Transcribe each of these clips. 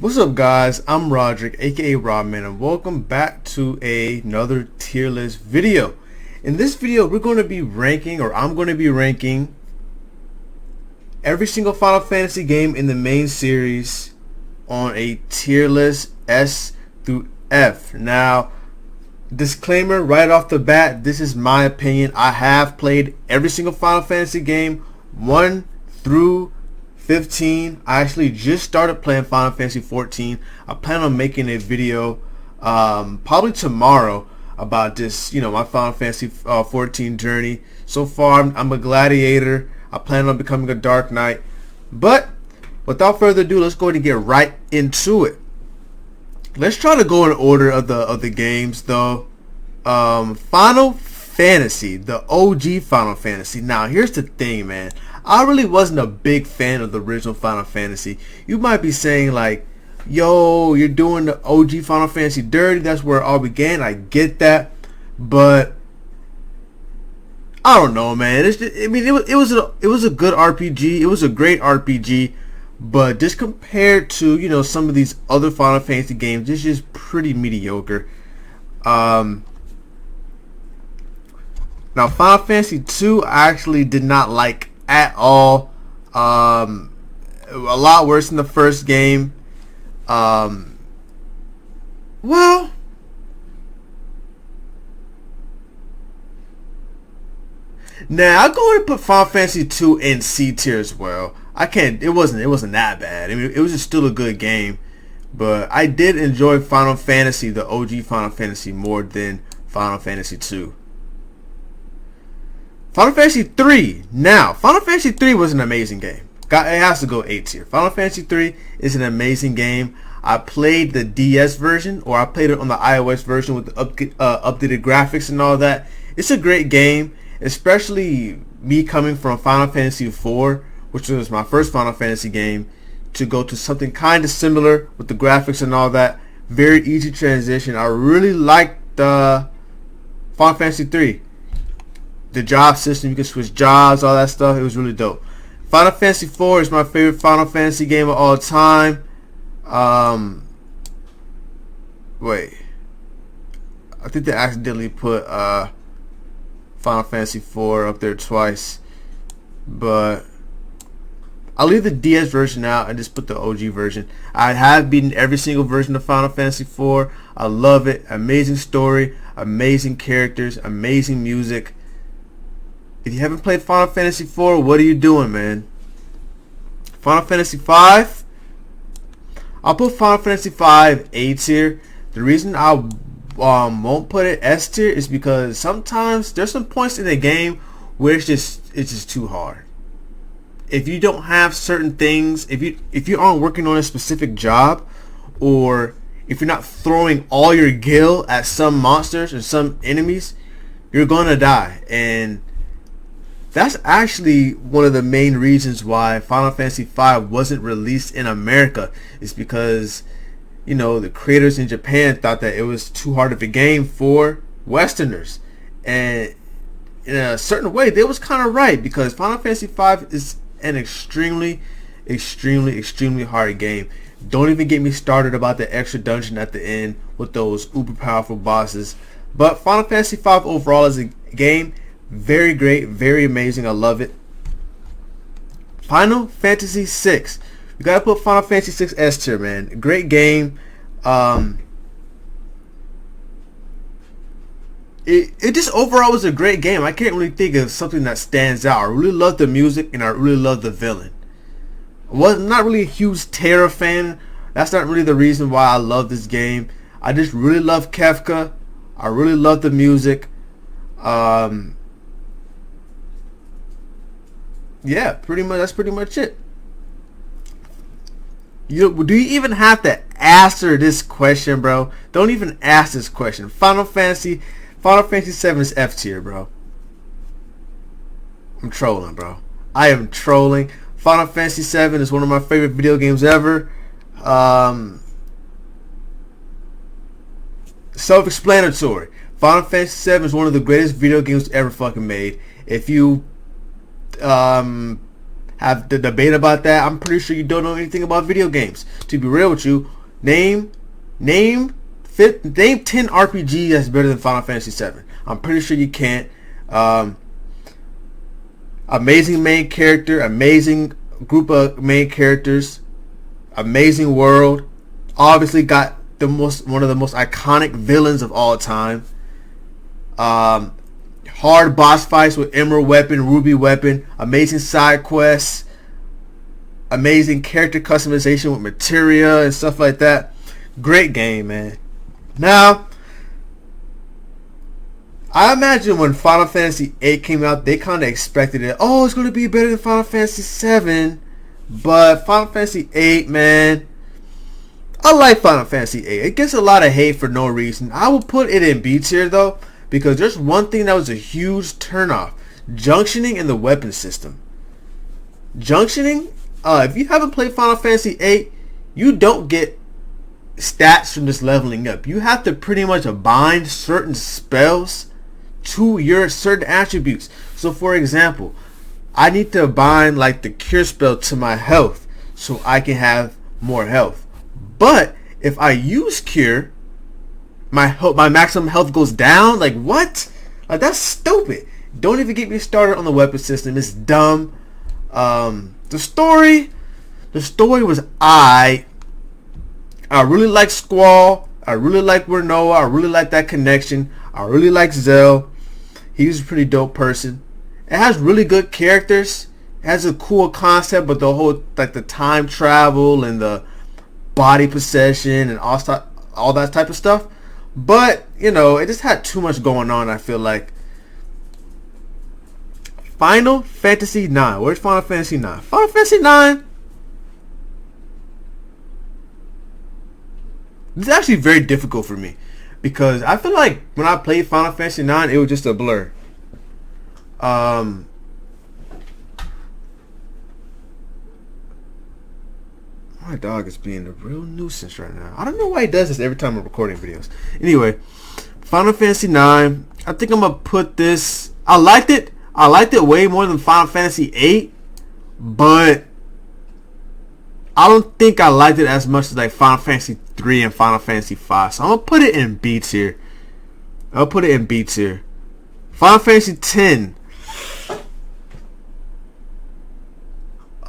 What's up, guys? I'm Roderick, aka Rodman, and welcome back to another tier list video. In this video, we're going to be ranking, or I'm going to be ranking, every single Final Fantasy game in the main series on a tier list S through F. Now, disclaimer right off the bat, this is my opinion. I have played every single Final Fantasy game 1 through 15. I actually just started playing Final Fantasy 14. I plan on making a video probably tomorrow about this, my Final Fantasy 14 journey. So far, I'm a gladiator. I plan on becoming a Dark Knight. But without further ado, let's go ahead and get right into it. Let's try to go in order of the games though. Final Fantasy, the OG Final Fantasy. Now here's the thing, man. I really wasn't a big fan of the original Final Fantasy. You might be saying like, yo, you're doing the OG Final Fantasy dirty. That's where it all began. I get that. But I don't know, man. It was a good RPG. It was a great RPG. But just compared to, some of these other Final Fantasy games, it's just pretty mediocre. Now, Final Fantasy 2 I actually did not like at all. A lot worse than the first game. Well, now I'll go ahead and put Final Fantasy 2 in C tier as well. I can't. It wasn't that bad. I mean, it was just still a good game, but I did enjoy Final Fantasy, the OG Final Fantasy, more than Final Fantasy 2. Final Fantasy 3. Now, Final Fantasy 3 was an amazing game. It has to go A tier. Final Fantasy 3 is an amazing game. I played the DS version, or I played it on the iOS version with the updated graphics and all that. It's a great game, especially me coming from Final Fantasy 4, which was my first Final Fantasy game, to go to something kind of similar with the graphics and all that. Very easy transition. I really liked Final Fantasy 3. The job system, you can switch jobs, all that stuff. It was really dope. Final Fantasy 4 is my favorite Final Fantasy game of all time. Wait. I think they accidentally put Final Fantasy 4 up there twice. But I'll leave the DS version out and just put the OG version. I have beaten every single version of Final Fantasy 4. I love it. Amazing story, amazing characters, amazing music. If you haven't played Final Fantasy 4, what are you doing, man? Final Fantasy 5. I'll put Final Fantasy 5 A tier. The reason I won't put it S tier is because sometimes there's some points in the game where it's just too hard. If you don't have certain things, if you aren't working on a specific job, or if you're not throwing all your gil at some monsters or some enemies, you're gonna die. And that's actually one of the main reasons why Final Fantasy V wasn't released in America, is because, the creators in Japan thought that it was too hard of a game for Westerners. And in a certain way, they was kind of right, because Final Fantasy V is an extremely hard game. Don't even get me started about the extra dungeon at the end with those uber powerful bosses. But Final Fantasy V overall as a game, very great, very amazing. I love it. Final Fantasy 6. You gotta put Final Fantasy 6 S tier, man. Great game. It just overall was a great game. I can't really think of something that stands out. I really love the music and I really love the villain. I was not really a huge Terra fan. That's not really the reason why I love this game. I just really love Kefka. I really love the music. Yeah, that's pretty much it. Do you even have to answer this question, bro? Don't even ask this question. Final Fantasy 7 is F tier, bro. I'm trolling, bro. I am trolling. Final Fantasy 7 is one of my favorite video games ever. Self-explanatory. Final Fantasy 7 is one of the greatest video games ever fucking made. If you have have the debate about that. I'm pretty sure you don't know anything about video games. To be real with you, name 10 RPGs that's better than Final Fantasy VII. I'm pretty sure you can't. Amazing main character, amazing group of main characters, amazing world. Obviously got one of the most iconic villains of all time. Hard boss fights with Emerald Weapon, Ruby Weapon, amazing side quests, amazing character customization with materia and stuff like that. Great game, man. Now, I imagine when Final Fantasy VIII came out, they kind of expected it. Oh, it's going to be better than Final Fantasy VII. But Final Fantasy VIII, man, I like Final Fantasy VIII. It gets a lot of hate for no reason. I will put it in B tier, though, because there's one thing that was a huge turnoff. Junctioning in the weapon system. Junctioning, if you haven't played Final Fantasy VIII, you don't get stats from just leveling up. You have to pretty much bind certain spells to your certain attributes. So for example, I need to bind like the cure spell to my health so I can have more health. But if I use cure, my maximum health goes down. Like what? Like that's stupid. Don't even get me started on the weapon system. It's dumb. The story was I really like Squall. I really like Renoa. I really like that connection. I really like Zell. He's a pretty dope person. It has really good characters. It has a cool concept, but the whole like the time travel and the body possession and all that type of stuff. But you know, it just had too much going on. I feel like Final Fantasy IX. Where's Final Fantasy IX? Final Fantasy IX. This is actually very difficult for me because I feel like when I played Final Fantasy IX, it was just a blur. My dog is being a real nuisance right now. I don't know why he does this every time I'm recording videos. Anyway, Final Fantasy IX. I think I'm gonna put this. I liked it. I liked it way more than Final Fantasy VIII, but I don't think I liked it as much as like Final Fantasy 3 and Final Fantasy 5. So I'm gonna put it in B tier. I'll put it in B tier. Final Fantasy 10.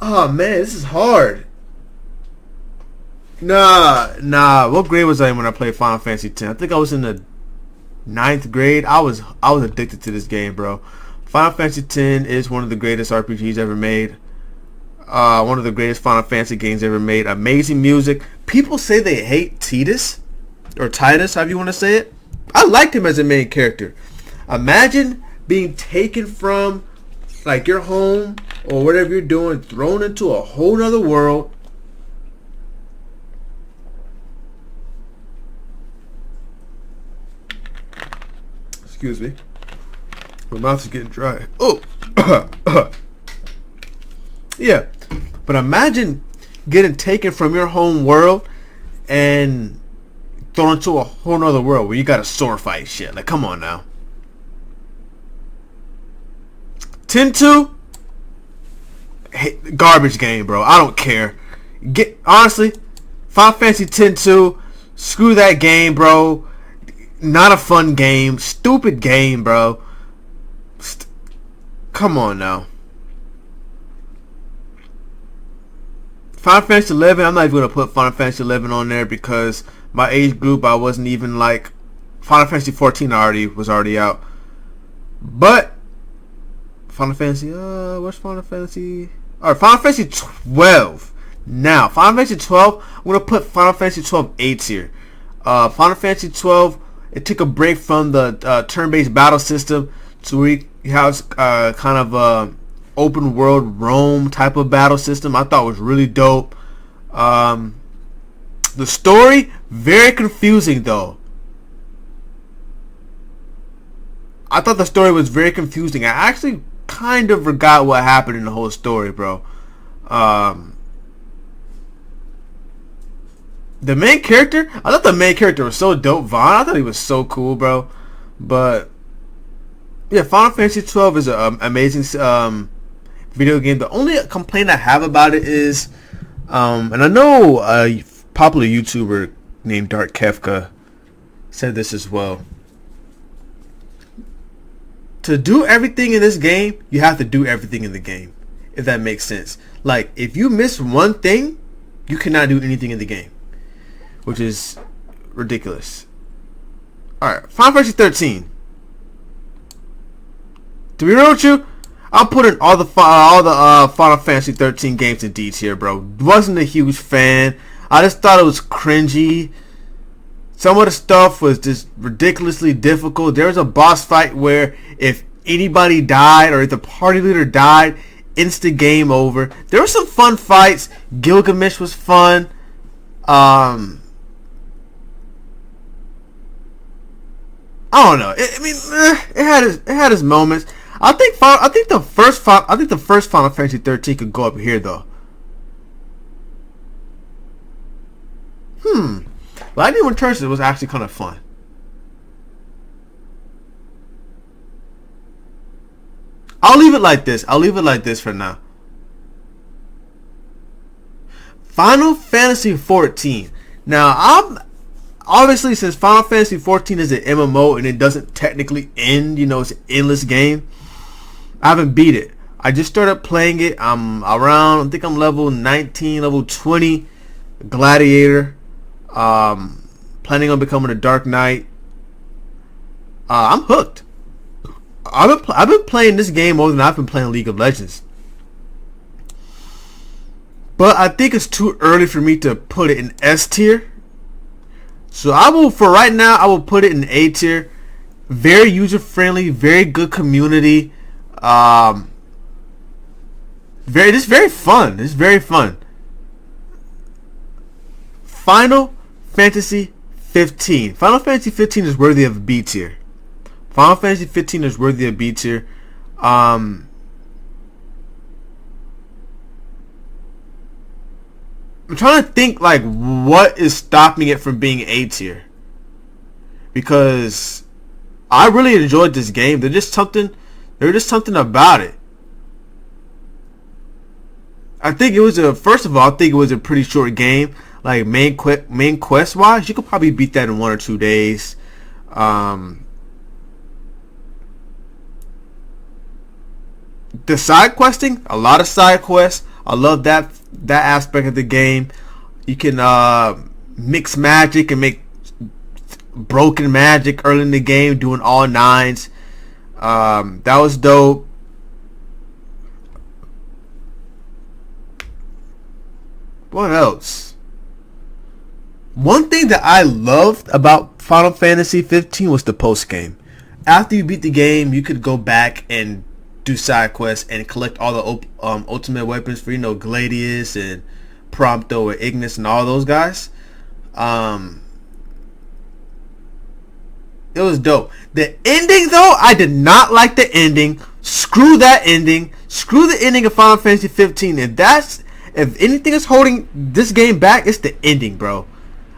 Oh man, this is hard. Nah. What grade was I in when I played Final Fantasy 10? I think I was in the 9th grade. I was addicted to this game, bro. Final Fantasy 10 is one of the greatest RPGs ever made. One of the greatest Final Fantasy games ever made. Amazing music. People say they hate Titus, or Titus, however you want to say it. I liked him as a main character. Imagine being taken from like your home or whatever you're doing, thrown into a whole nother world. Excuse me. My mouth is getting dry. Oh! Yeah. But imagine getting taken from your home world and thrown into a whole nother world where you gotta sword fight shit. Like, come on now. 10-2? Garbage game, bro. I don't care. Honestly, Final Fantasy 10-2, screw that game, bro. Not a fun game. Stupid game, bro. Come on now. Final Fantasy 11, I'm not even going to put Final Fantasy 11 on there because my age group, I wasn't even like... Final Fantasy 14 was already out. But Final Fantasy, what's Final Fantasy? Alright, Final Fantasy 12. Now, Final Fantasy 12, I'm going to put Final Fantasy 12 A tier. Final Fantasy 12, it took a break from the turn-based battle system to where you have kind of a open world Rome type of battle system. I thought was really dope. The story, very confusing though. I thought the story was very confusing. I actually kind of forgot what happened in the whole story, bro. The main character, I thought the main character was so dope. Vaughn, I thought he was so cool, bro. But yeah, Final Fantasy 12 is an amazing video game. The only complaint I have about it is, and I know a popular YouTuber named Dark Kefka said this as well. To do everything in this game, you have to do everything in the game, if that makes sense. Like, if you miss one thing, you cannot do anything in the game, which is ridiculous. Alright, Final Fantasy 13. To be real with you, I'm putting all the Final Fantasy 13 games in D tier, bro. Wasn't a huge fan. I just thought it was cringy. Some of the stuff was just ridiculously difficult. There was a boss fight where if anybody died or if the party leader died, instant game over. There were some fun fights. Gilgamesh was fun. I don't know. It had its moments. I think the first Final Fantasy 13 could go up here though. Lightning Returns was actually kind of fun. I'll leave it like this. I'll leave it like this for now. Final Fantasy 14. Now, I'm obviously, since Final Fantasy 14 is an MMO and it doesn't technically end, it's an endless game. I haven't beat it. I just started playing it. I'm around, I think I'm level 19, level 20 Gladiator. Planning on becoming a Dark Knight. I'm hooked. I've been playing this game more than I've been playing League of Legends. But I think it's too early for me to put it in S tier. So for right now, I will put it in A tier. Very user friendly, very good community. It's very fun. It's very fun. Final Fantasy 15. Final Fantasy 15 is worthy of B tier. Final Fantasy 15 is worthy of B tier. I'm trying to think like what is stopping it from being A tier, because I really enjoyed this game. There's just something about it. I think it was first of all, I think it was a pretty short game. Like main quest wise, you could probably beat that in 1 or 2 days. The side questing, a lot of side quests. I love that aspect of the game. You can mix magic and make broken magic early in the game, doing all 9s. That was dope. What else? One thing that I loved about Final Fantasy 15 was the post game. After you beat the game, you could go back and do side quests and collect all the ultimate weapons for Gladius and Prompto and Ignis and all those guys. It was dope. The ending though, I did not like the ending. Screw that ending. Screw the ending of Final Fantasy 15. If anything is holding this game back, it's the ending, bro.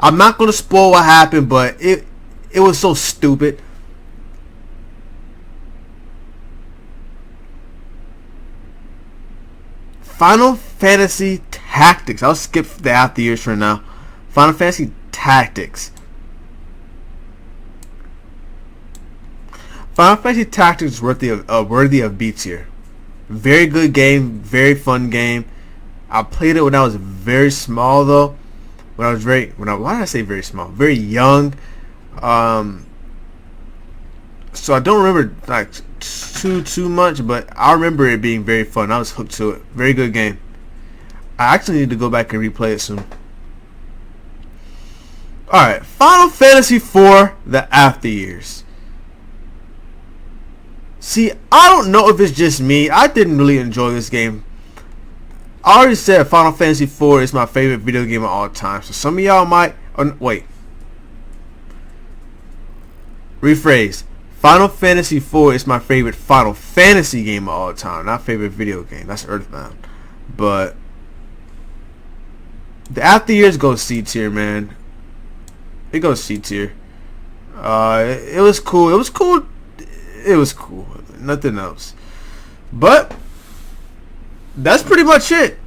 I'm not gonna spoil what happened, but it was so stupid. Final Fantasy Tactics. I'll skip the after years for now. Final Fantasy Tactics. Final Fantasy Tactics is worthy of B tier. Very good game, very fun game. I played it when I was very small though. Why did I say very small? Very young. So I don't remember like too much, but I remember it being very fun. I was hooked to it. Very good game. I actually need to go back and replay it soon. Alright, Final Fantasy IV, the After Years. See, I don't know if it's just me. I didn't really enjoy this game. I already said Final Fantasy IV is my favorite video game of all time. So some of y'all might... wait. Rephrase. Final Fantasy IV is my favorite Final Fantasy game of all time. Not favorite video game. That's Earthbound. But... the After Years goes C tier, man. It goes C tier. It was cool. It was cool. It was cool. Nothing else. But... that's pretty much it.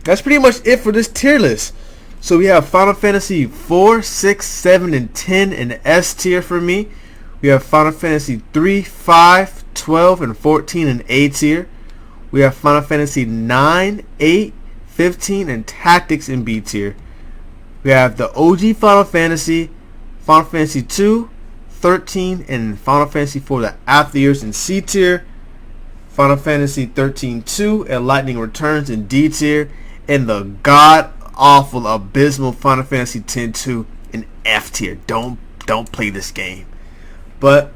That's pretty much it for this tier list. So we have Final Fantasy 4, 6, 7, and 10 in the S tier for me. We have Final Fantasy 3, 5, 12, and 14 in A tier. We have Final Fantasy 9, 8, 15, and Tactics in B tier. We have the OG Final Fantasy 2, 13, and Final Fantasy 4 the after years in C tier. Final Fantasy 13-2 and Lightning Returns in D tier. And the god-awful, abysmal Final Fantasy X-2 in F tier. Don't play this game. But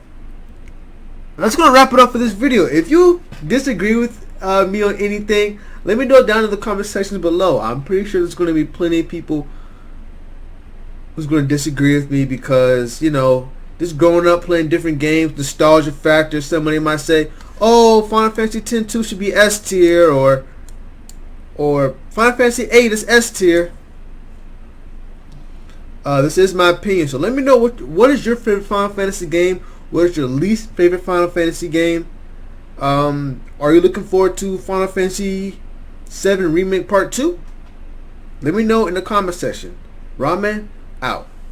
that's going to wrap it up for this video. If you disagree with me on anything, let me know down in the comment section below. I'm pretty sure there's going to be plenty of people who's going to disagree with me because, you know, just growing up playing different games, nostalgia factor. Somebody might say, oh, Final Fantasy X-2 should be S tier, or Final Fantasy 8 is S tier. This is my opinion. So let me know what is your favorite Final Fantasy game? What is your least favorite Final Fantasy game? Are you looking forward to Final Fantasy 7 Remake Part 2? Let me know in the comment section. Ramen out.